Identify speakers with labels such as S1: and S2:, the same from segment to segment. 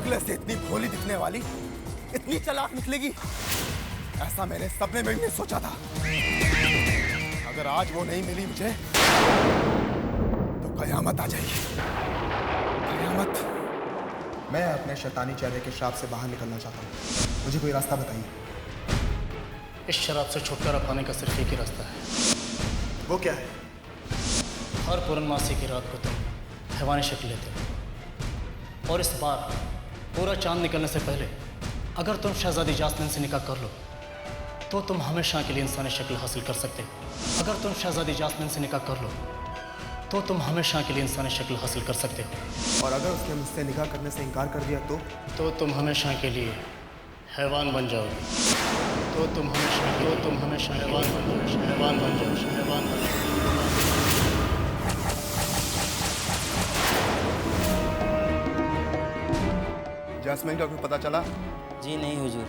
S1: बगले से इतनी भोली दिखने वाली इतनी चालाक निकलेगी, ऐसा मैंने सपने में भी नहीं सोचा था। अगर आज वो नहीं मिली मुझे तो कयामत आ जाएगी, कयामत।
S2: मैं अपने शैतानी चेहरे के श्राप से बाहर निकलना चाहता हूँ, मुझे कोई रास्ता बताइए।
S3: इस शराब से छुटकारा पाने का सिर्फ एक ही रास्ता है।
S2: वो क्या है?
S3: हर पूर्णमासी की रात को तुम हैवानी शक्ल लेते हो, और इस बार पूरा चांद निकलने से पहले अगर तुम शहजादी जास्मिन से निकाह कर लो तो तुम हमेशा के लिए इंसानी शक्ल हासिल कर सकते हो। अगर तुम शहजादी जास्मिन से निकाह कर लो तो तुम हमेशा के लिए इंसानी शक्ल हासिल कर सकते हो।
S2: और अगर उसने मुझसे निकाह करने से इनकार कर दिया तो
S3: तुम हमेशा के लिए हैवान बन जाओगे। तुम हमेशा हैवान बन जाओगे, हैवान बन जाओगे, हैवान बन जाओगे।
S2: जास्मिन का कुछ पता चला?
S4: जी नहीं हुजूर।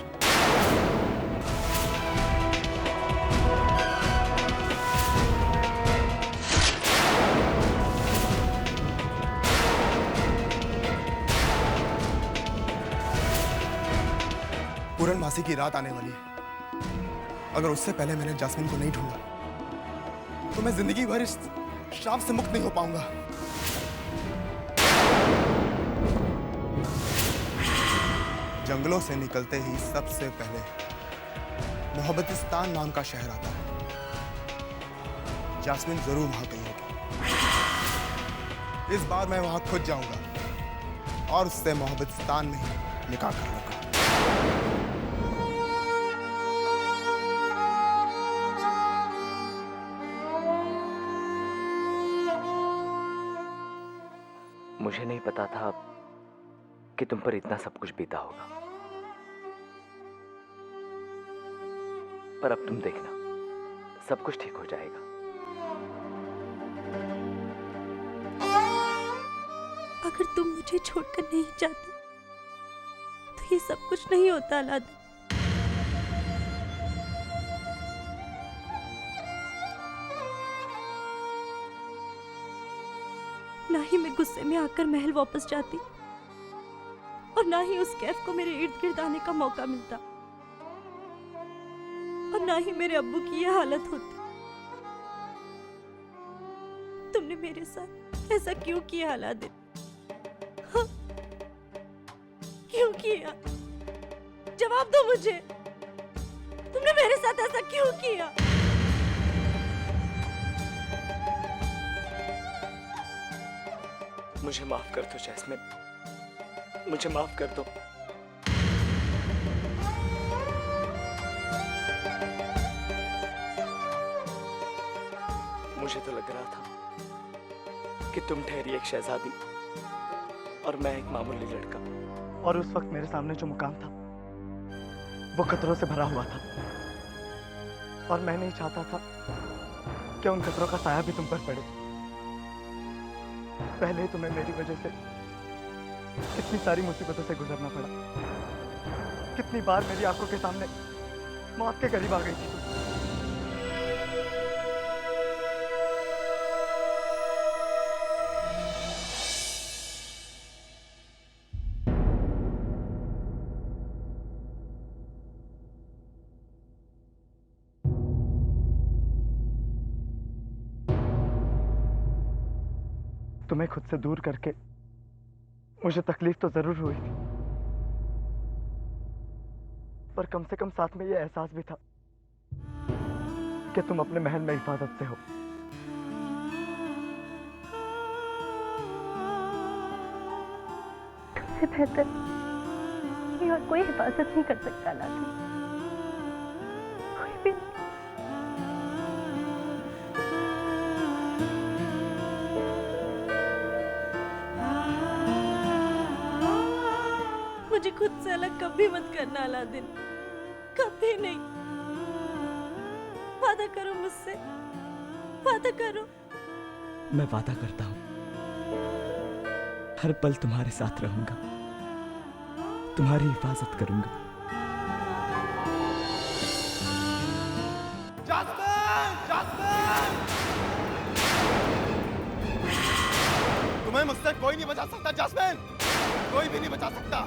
S2: पूर्णमासी की रात आने वाली है। अगर उससे पहले मैंने जास्मिन को नहीं ढूंढा तो मैं जिंदगी भर इस श्राप से मुक्त नहीं हो पाऊंगा। जंगलों से निकलते ही सबसे पहले मोहब्बतिस्तान नाम का शहर आता है। जास्मिन जरूर वहां कहीं होगी। इस बार मैं वहां खुद जाऊंगा और उससे मोहब्बतिस्तान में ही निकाह कर लूंगा।
S5: मुझे नहीं पता था कि तुम पर इतना सब कुछ बीता होगा, पर अब तुम देखना सब कुछ ठीक हो जाएगा।
S6: अगर तुम मुझे छोड़कर नहीं जाते तो ये सब कुछ नहीं होता अलादीन। ना ही मैं गुस्से में आकर महल वापस जाती और ना ही उस कैफ को मेरे इर्द गिर्द आने का मौका मिलता, और ना ही मेरे अब्बू की यह हालत होती। तुमने मेरे साथ ऐसा क्यों किया अलादीन? हाँ? क्यों किया? जवाब दो मुझे, तुमने मेरे साथ ऐसा क्यों किया?
S5: मुझे माफ कर दो जैस्मिन, मुझे माफ कर दो। मुझे तो लग रहा था कि तुम ठहरी एक शहजादी और मैं एक मामूली लड़का,
S7: और उस वक्त मेरे सामने जो मुकाम था वो खतरों से भरा हुआ था, और मैं नहीं चाहता था कि उन खतरों का साया भी तुम पर पड़े। पहले ही तुम्हें मेरी वजह से कितनी सारी मुसीबतों से गुजरना पड़ा, कितनी बार मेरी आंखों के सामने मौत के करीब आ गई थी। तुम्हें खुद से दूर करके मुझे तकलीफ तो जरूर हुई थी, पर कम से कम साथ में यह एहसास भी था कि तुम अपने महल में हिफाजत से हो।
S6: तुमसे बेहतर ये और कोई हिफाजत नहीं कर सकता अलादीन, कोई भी नहीं। मुझे खुद से अलग कभी मत करना अलादीन, कभी नहीं। वादा करो मुझसे, वादा करो।
S5: मैं वादा करता हूं हर पल तुम्हारे साथ रहूंगा, तुम्हारी हिफाजत करूंगा।
S2: जास्मिन! जास्मिन! तुम्हें मुझसे कोई नहीं बचा सकता जास्मिन।
S1: कोई भी नहीं बचा सकता।